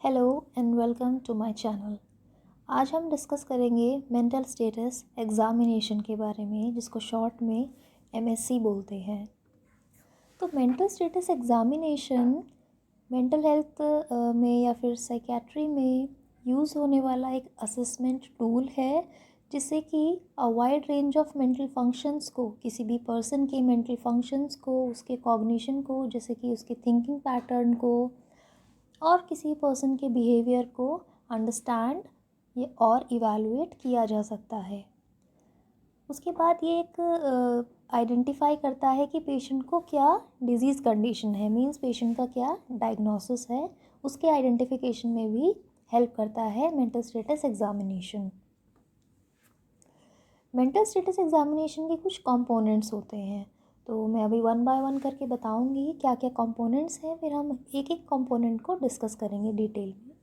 Hello and welcome to my channel. आज हम discuss करेंगे मेंटल स्टेटस एग्ज़ामिनेशन के बारे में, जिसको शॉर्ट में एमएससी बोलते हैं। तो mental status examination mental health में या फिर साइकेट्री में यूज़ होने वाला एक असेसमेंट टूल है, जिससे कि a wide range of mental functions को, किसी भी पर्सन के मेंटल फंक्शंस को, उसके कॉग्निशन को, जैसे कि उसके थिंकिंग पैटर्न को और किसी पर्सन के बिहेवियर को अंडरस्टैंड ये और इवैल्यूएट किया जा सकता है। उसके बाद ये एक आइडेंटिफाई करता है कि पेशेंट को क्या डिजीज़ कंडीशन है, मींस पेशेंट का क्या डायग्नोसिस है, उसके आइडेंटिफिकेशन में भी हेल्प करता है mental status examination. Mental status examination के कुछ कंपोनेंट्स होते हैं, तो मैं अभी वन बाय वन करके बताऊंगी क्या क्या कंपोनेंट्स हैं, फिर हम एक एक कंपोनेंट को डिस्कस करेंगे डिटेल में।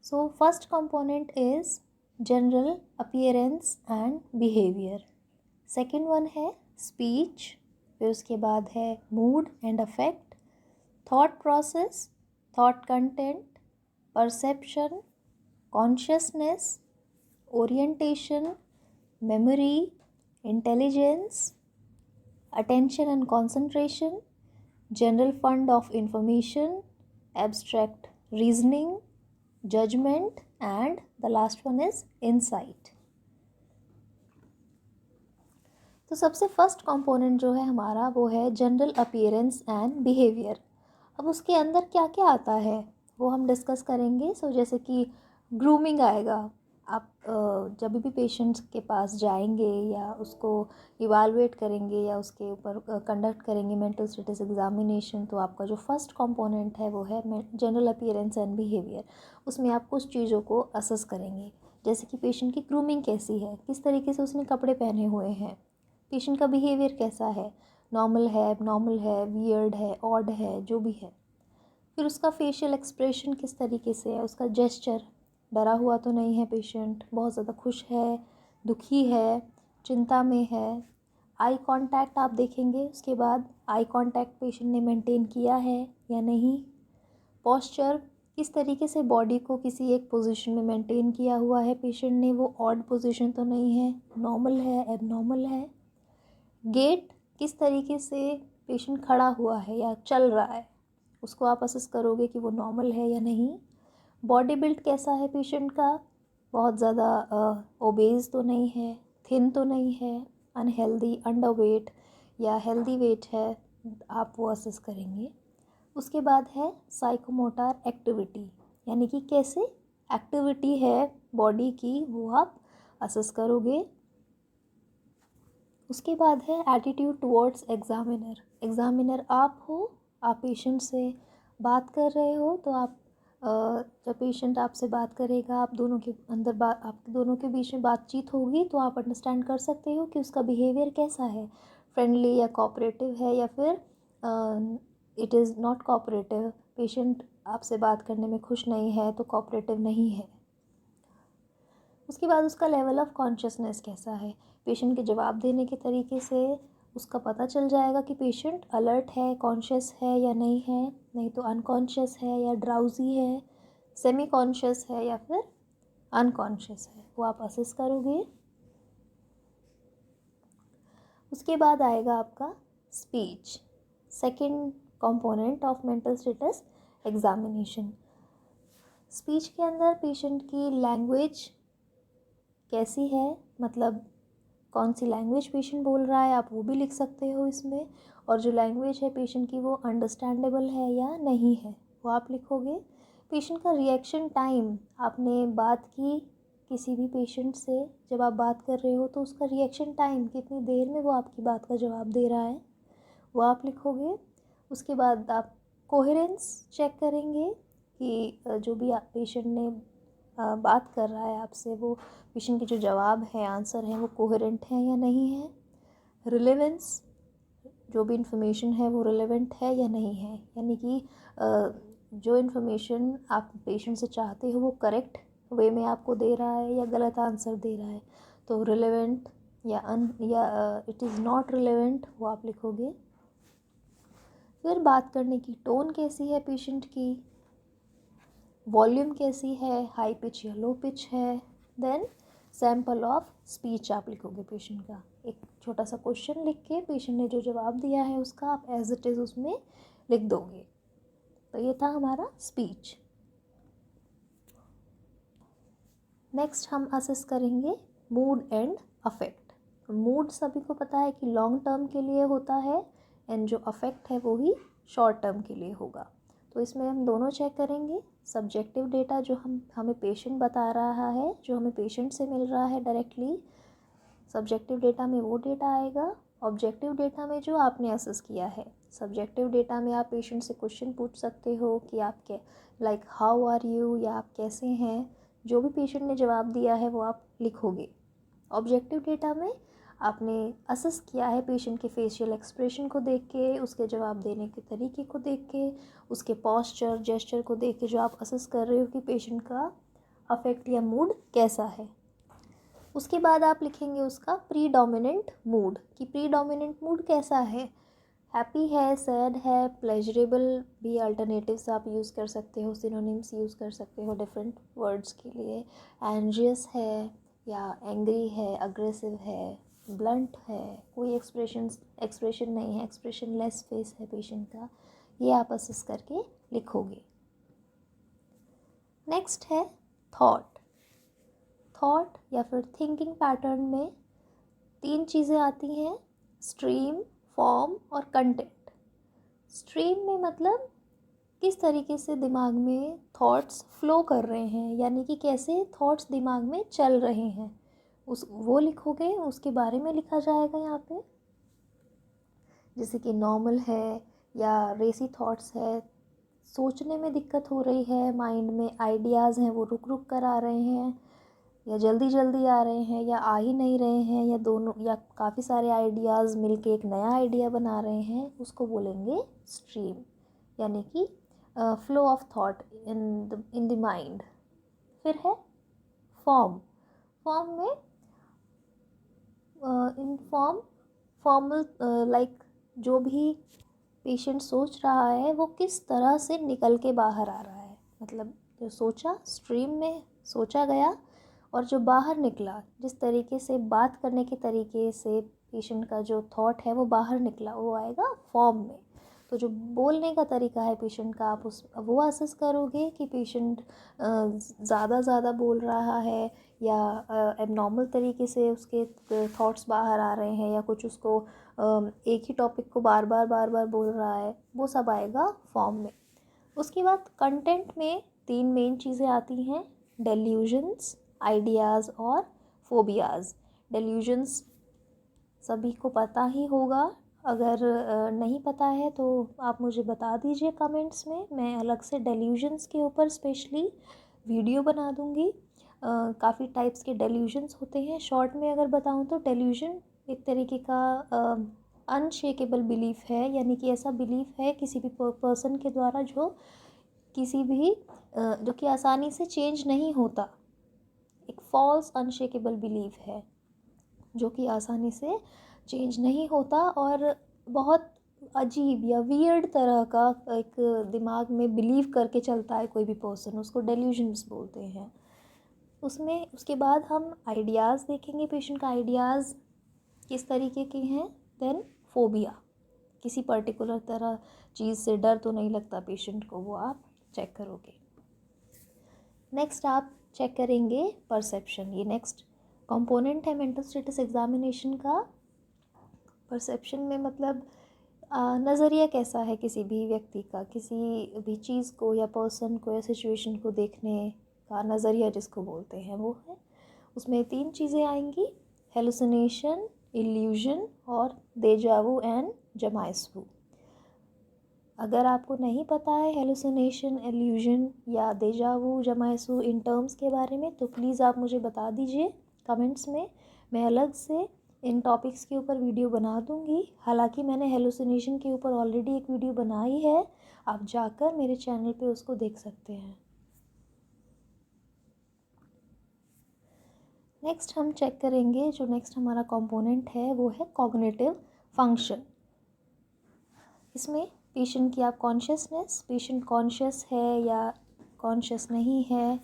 So first component is general appearance and behaviour. Second one है स्पीच, फिर उसके बाद है mood and affect, thought process, thought content, perception, consciousness, orientation, memory, intelligence, attention and concentration, general fund of information, abstract reasoning, judgment, and the last one is insight. तो सबसे first component जो है हमारा वो है जनरल अपीयरेंस एंड बिहेवियर। अब उसके अंदर क्या क्या आता है वो हम डिस्कस करेंगे। जैसे कि ग्रूमिंग आएगा। आप जब भी पेशेंट्स के पास जाएंगे या उसको इवालुएट करेंगे या उसके ऊपर कंडक्ट करेंगे मेंटल स्टेटस एग्जामिनेशन, तो आपका जो फर्स्ट कंपोनेंट है वो है जनरल अपीयरेंस एंड बिहेवियर। उसमें आप कुछ चीज़ों को असेस करेंगे, जैसे कि पेशेंट की ग्रूमिंग कैसी है, किस तरीके से उसने कपड़े पहने हुए हैं, पेशेंट का बिहेवियर कैसा है, नॉर्मल है, एबनॉर्मल है, वियर्ड है, ऑड है, जो भी है। फिर उसका फेशियल एक्सप्रेशन किस तरीके से है, उसका जेस्चर, डरा हुआ तो नहीं है पेशेंट, बहुत ज़्यादा खुश है, दुखी है, चिंता में है। आई कांटेक्ट आप देखेंगे, उसके बाद आई कांटेक्ट पेशेंट ने मेंटेन किया है या नहीं। पोस्चर, किस तरीके से बॉडी को किसी एक पोजीशन में मेंटेन किया हुआ है पेशेंट ने, वो ऑड पोजीशन तो नहीं है, नॉर्मल है, एबनॉर्मल है। गेट, किस तरीके से पेशेंट खड़ा हुआ है या चल रहा है, उसको आप असेस करोगे कि वो नॉर्मल है या नहीं। बॉडी बिल्ड कैसा है पेशेंट का, बहुत ज़्यादा ओबेज तो नहीं है, थिन तो नहीं है, अनहेल्दी, अंडरवेट या हेल्दी वेट है, आप वो असेस करेंगे। उसके बाद है साइकोमोटर एक्टिविटी, यानी कि कैसे एक्टिविटी है बॉडी की, वो आप असेस करोगे। उसके बाद है एटीट्यूड टुवर्ड्स एग्ज़ामिनर। एग्ज़ामिनर आप हो, आप पेशेंट से बात कर रहे हो, तो आप जब पेशेंट आपसे बात करेगा, आप दोनों के अंदर आप दोनों के बीच में बातचीत होगी, तो आप अंडरस्टैंड कर सकते हो कि उसका बिहेवियर कैसा है, फ्रेंडली या कोऑपरेटिव है या फिर it is not cooperative. Patient आपसे बात करने में खुश नहीं है तो कोऑपरेटिव नहीं है। उसके बाद उसका लेवल ऑफ कॉन्शियसनेस कैसा है, पेशेंट के जवाब देने के तरीके से उसका पता चल जाएगा कि पेशेंट अलर्ट है, कॉन्शियस है या नहीं है, नहीं तो अनकॉन्शियस है या ड्राउजी है, सेमी कॉन्शियस है या फिर अनकॉन्शियस है, वो आप असेस करोगे। उसके बाद आएगा आपका speech, second component of mental status examination. Speech के अंदर पेशेंट की लैंग्वेज कैसी है, मतलब कौन सी लैंग्वेज पेशेंट बोल रहा है, आप वो भी लिख सकते हो इसमें। और जो लैंग्वेज है पेशेंट की वो अंडरस्टैंडेबल है या नहीं है, वो आप लिखोगे। पेशेंट का रिएक्शन टाइम, आपने बात की किसी भी पेशेंट से, जब आप बात कर रहे हो तो उसका रिएक्शन टाइम, कितनी देर में वो आपकी बात का जवाब दे रहा है, वो आप लिखोगे। उसके बाद आप कोहेरेंस चेक करेंगे कि जो भी आप पेशेंट ने बात कर रहा है आपसे, वो पेशेंट के जो जवाब है, आंसर हैं, वो कोहेरेंट हैं या नहीं है। रिलेवेंस, जो भी इंफॉर्मेशन है वो रिलेवेंट है या नहीं है, यानी कि जो इन्फॉर्मेशन आप पेशेंट से चाहते हो वो करेक्ट वे में आपको दे रहा है या गलत आंसर दे रहा है। तो रिलेवेंट या इट इज़ नॉट रिलेवेंट, वो आप लिखोगे। फिर बात करने की टोन कैसी है पेशेंट की, वॉल्यूम कैसी है, हाई पिच या लो पिच है। देन सैम्पल ऑफ स्पीच आप लिखोगे पेशेंट का, एक छोटा सा क्वेश्चन लिख के पेशेंट ने जो जवाब दिया है उसका आप एज इट इज़ उसमें लिख दोगे। तो ये था हमारा स्पीच। नेक्स्ट हम असेस करेंगे मूड एंड अफेक्ट। मूड सभी को पता है कि लॉन्ग टर्म के लिए होता है एंड जो अफेक्ट है वो ही शॉर्ट टर्म के लिए होगा। तो इसमें हम दोनों चेक करेंगे। सब्जेक्टिव डेटा जो हमें पेशेंट बता रहा है, जो हमें पेशेंट से मिल रहा है डायरेक्टली, सब्जेक्टिव डेटा में वो डेटा आएगा। ऑब्जेक्टिव डेटा में जो आपने असेस किया है। सब्जेक्टिव डेटा में आप पेशेंट से क्वेश्चन पूछ सकते हो कि आप क्या, लाइक हाउ आर यू, या आप कैसे हैं। जो भी पेशेंट ने जवाब दिया है वो आप लिखोगे। ऑब्जेक्टिव डेटा में आपने असेस किया है पेशेंट के फेशियल एक्सप्रेशन को देख के, उसके जवाब देने के तरीके को देख के, उसके पॉस्चर जेस्चर को देख के जो आप असेस कर रहे हो कि पेशेंट का अफेक्ट या मूड कैसा है। उसके बाद आप लिखेंगे उसका प्रीडोमिनेंट मूड, कि प्रीडोमिनेंट मूड कैसा है, हैप्पी है, सैड है, प्लेजरेबल भी अल्टरनेटिव्स आप यूज़ कर सकते हो, सिनोनिम्स यूज़ कर सकते हो डिफरेंट वर्ड्स के लिए। एंजियस है या एंग्री है, अग्रेसिव है, ब्लंट है, कोई एक्सप्रेशन नहीं है, एक्सप्रेशन लेस फेस है पेशेंट का, ये आप असेस करके लिखोगे। नेक्स्ट है थॉट या फिर थिंकिंग पैटर्न में 3 चीज़ें आती हैं, स्ट्रीम, फॉर्म और कंटेंट। स्ट्रीम में मतलब किस तरीके से दिमाग में थॉट्स फ्लो कर रहे हैं, यानी कि कैसे थॉट्स दिमाग में चल रहे हैं, वो लिखोगे, उसके बारे में लिखा जाएगा यहाँ पे। जैसे कि नॉर्मल है या रेसी थॉट्स है, सोचने में दिक्कत हो रही है, माइंड में आइडियाज़ हैं वो रुक रुक कर आ रहे हैं, या जल्दी जल्दी आ रहे हैं, या आ ही नहीं रहे हैं, या दोनों, या काफ़ी सारे आइडियाज़ मिलके एक नया आइडिया बना रहे हैं, उसको बोलेंगे स्ट्रीम, यानी कि flow of thought in the mind. फिर है फॉर्म में इन फॉर्मल, लाइक जो भी पेशेंट सोच रहा है वो किस तरह से निकल के बाहर आ रहा है, मतलब जो सोचा स्ट्रीम में सोचा गया और जो बाहर निकला, जिस तरीके से बात करने के तरीके से पेशेंट का जो थॉट है वो बाहर निकला, वो आएगा फॉर्म में। तो जो बोलने का तरीका है पेशेंट का, आप वो असेस करोगे कि पेशेंट ज़्यादा बोल रहा है या एबनॉर्मल तरीके से उसके थॉट्स बाहर आ रहे हैं, या कुछ उसको एक ही टॉपिक को बार बार बोल रहा है, वो सब आएगा फॉर्म में। उसके बाद कंटेंट में 3 मेन चीज़ें आती हैं, डेल्यूजन्स, आइडियाज़ और फोबियाज़। डेल्यूजन्स सभी को पता ही होगा, अगर नहीं पता है तो आप मुझे बता दीजिए कमेंट्स में, मैं अलग से डेल्यूजन्स के ऊपर स्पेशली वीडियो बना दूँगी। काफ़ी टाइप्स के डेल्यूजन्स होते हैं। शॉर्ट में अगर बताऊँ तो डेल्यूजन एक तरीके का अनशेकेबल बिलीफ है, यानी कि ऐसा बिलीफ है किसी भी पर्सन के द्वारा जो किसी भी जो कि आसानी से चेंज नहीं होता। एक फॉल्स अनशेकेबल बिलीफ है जो कि आसानी से चेंज नहीं होता और बहुत अजीब या वियर्ड तरह का एक दिमाग में बिलीव करके चलता है कोई भी पर्सन, उसको डेल्यूजन्स बोलते हैं। उसमें उसके बाद हम आइडियाज़ देखेंगे, पेशेंट का आइडियाज़ किस तरीके के हैं। देन फोबिया, किसी पर्टिकुलर तरह चीज़ से डर तो नहीं लगता पेशेंट को, वो आप चेक करोगे। नेक्स्ट आप चेक करेंगे परसेप्शन, ये नेक्स्ट कंपोनेंट है मेंटल स्टेटस एग्जामिनेशन का। परसेप्शन में मतलब नज़रिया कैसा है किसी भी व्यक्ति का, किसी भी चीज़ को या पर्सन को या सिचुएशन को देखने का नज़रिया जिसको बोलते हैं वो है। उसमें 3 चीज़ें आएंगी, हेलुसिनेशन, इल्यूजन और देजावू एंड जमाइसवू। अगर आपको नहीं पता है हेलुसिनेशन, इल्यूजन या देजावू, जमाइसवू इन टर्म्स के बारे में, तो प्लीज़ आप मुझे बता दीजिए कमेंट्स में, मैं अलग से इन टॉपिक्स के ऊपर वीडियो बना दूंगी। हालांकि मैंने हेलुसिनेशन के ऊपर ऑलरेडी एक वीडियो बनाई है, आप जाकर मेरे चैनल पे उसको देख सकते हैं। नेक्स्ट हम चेक करेंगे, जो नेक्स्ट हमारा कंपोनेंट है वो है कॉग्निटिव फंक्शन। इसमें पेशेंट की आप कॉन्शियसनेस, पेशेंट कॉन्शियस है या कॉन्शियस नहीं है,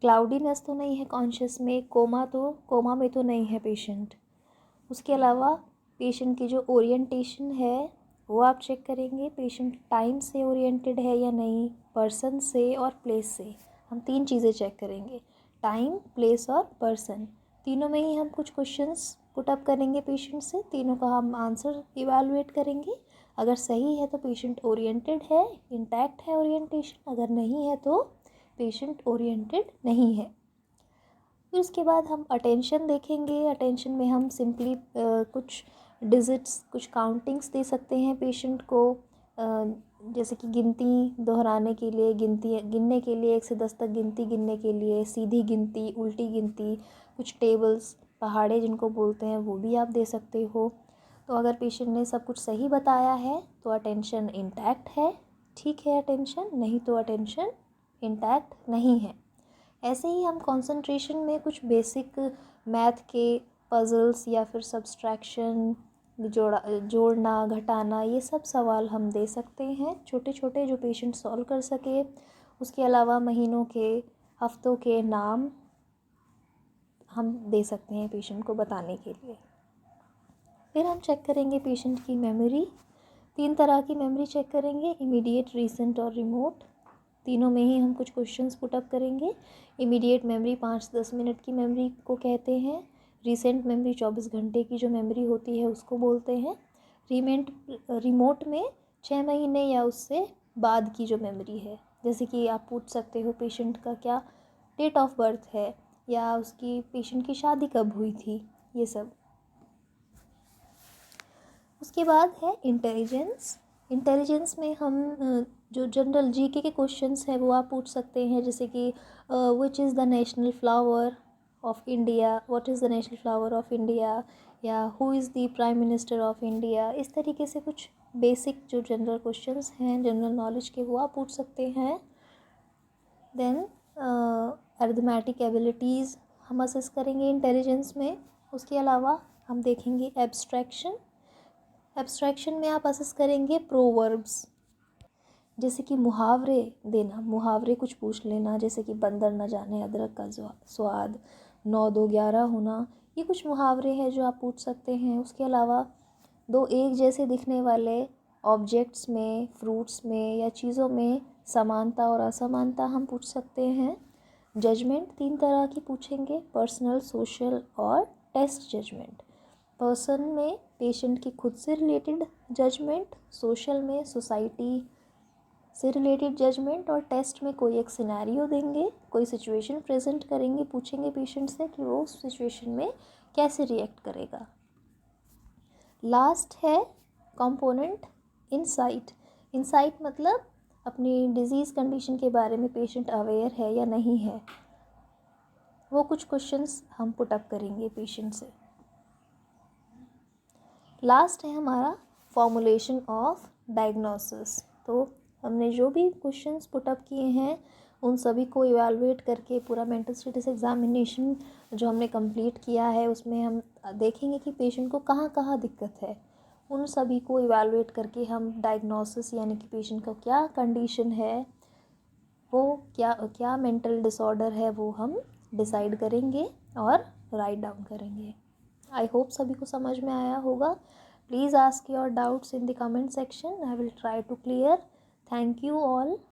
क्लाउडीनेस तो नहीं है कॉन्शियस में, कोमा में तो नहीं है पेशेंट। उसके अलावा पेशेंट की जो ओरिएंटेशन है वो आप चेक करेंगे, पेशेंट टाइम से ओरिएंटेड है या नहीं, पर्सन से और प्लेस से। हम 3 चीज़ें चेक करेंगे, टाइम, प्लेस और पर्सन। तीनों में ही हम कुछ क्वेश्चंस पुटअप करेंगे पेशेंट से, तीनों का हम आंसर इवैल्यूएट करेंगे। अगर सही है तो पेशेंट ओरिएंटेड है, इंटैक्ट है ओरिएंटेशन, अगर नहीं है तो पेशेंट ओरिएंटेड नहीं है। फिर उसके बाद हम अटेंशन देखेंगे। अटेंशन में हम सिंपली कुछ डिजिट्स, कुछ काउंटिंग्स दे सकते हैं पेशेंट को, जैसे कि गिनती दोहराने के लिए, गिनने के लिए 1 से 10 तक गिनती गिनने के लिए, सीधी गिनती, उल्टी गिनती, कुछ टेबल्स, पहाड़े जिनको बोलते हैं, वो भी आप दे सकते हो। तो अगर पेशेंट ने सब कुछ सही बताया है तो अटेंशन इंटैक्ट है, ठीक है अटेंशन, नहीं तो अटेंशन इंटैक्ट नहीं है। ऐसे ही हम कंसंट्रेशन में कुछ बेसिक मैथ के पज़ल्स या फिर सब्सट्रैक्शन, जोड़ना, घटाना, ये सब सवाल हम दे सकते हैं, छोटे छोटे, जो पेशेंट सॉल्व कर सके। उसके अलावा महीनों के, हफ्तों के नाम हम दे सकते हैं पेशेंट को बताने के लिए। फिर हम चेक करेंगे पेशेंट की मेमोरी। 3 तरह की मेमोरी चेक करेंगे, इमीडिएट, रीसेंट और रिमोट। तीनों में ही हम कुछ क्वेश्चंस पुटअप करेंगे। इमीडिएट मेमोरी 5 से 10 मिनट की मेमोरी को कहते हैं। रीसेंट मेमोरी 24 घंटे की जो मेमोरी होती है उसको बोलते हैं। रिमोट में 6 महीने या उससे बाद की जो मेमोरी है, जैसे कि आप पूछ सकते हो पेशेंट का क्या डेट ऑफ बर्थ है, या उसकी पेशेंट की शादी कब हुई थी, ये सब। उसके बाद है इंटेलिजेंस। इंटेलिजेंस में हम जो जनरल जीके के क्वेश्चंस हैं वो आप पूछ सकते हैं, जैसे कि which is the national flower of India, what is the national flower of India, या who is the prime minister of India. इस तरीके से कुछ बेसिक जो जनरल क्वेश्चंस हैं जनरल नॉलेज के, वो आप पूछ सकते हैं। देन अरिथमेटिक एबिलिटीज़ हम असेस करेंगे इंटेलिजेंस में। उसके अलावा हम देखेंगे एब्स्ट्रैक्शन। एब्स्ट्रैक्शन में आप असेस करेंगे प्रोवर्ब्स, जैसे कि मुहावरे देना, मुहावरे कुछ पूछ लेना, जैसे कि बंदर न जाने अदरक का स्वाद, 9 2 11 होना, ये कुछ मुहावरे हैं जो आप पूछ सकते हैं। उसके अलावा 2 एक जैसे दिखने वाले ऑब्जेक्ट्स में, फ्रूट्स में या चीज़ों में समानता और असमानता हम पूछ सकते हैं। जजमेंट 3 तरह की पूछेंगे, पर्सनल, सोशल और टेस्ट जजमेंट। पर्सन में पेशेंट की खुद से रिलेटेड जजमेंट, सोशल में सोसाइटी से रिलेटेड जजमेंट, और टेस्ट में कोई एक सिनेरियो देंगे, कोई सिचुएशन प्रेजेंट करेंगे, पूछेंगे पेशेंट से कि वो उस सिचुएशन में कैसे रिएक्ट करेगा। लास्ट है कंपोनेंट इनसाइट। इनसाइट मतलब अपनी डिजीज़ कंडीशन के बारे में पेशेंट अवेयर है या नहीं है, वो कुछ क्वेश्चंस हम पुटअप करेंगे पेशेंट से। लास्ट है हमारा फॉर्मुलेशन ऑफ डायग्नोसिस। तो हमने जो भी क्वेश्चंस पुटअप किए हैं उन सभी को इवैल्यूएट करके, पूरा मेंटल स्टेटस एग्जामिनेशन जो हमने कंप्लीट किया है उसमें हम देखेंगे कि पेशेंट को कहाँ कहाँ दिक्कत है। उन सभी को इवैल्यूएट करके हम डायग्नोसिस, यानी कि पेशेंट का क्या कंडीशन है, वो क्या मेंटल डिसऑर्डर है, वो हम डिसाइड करेंगे और राइट डाउन करेंगे। आई होप सभी को समझ में आया होगा। Please ask your doubts in the comment section, I will try to clear. Thank you all.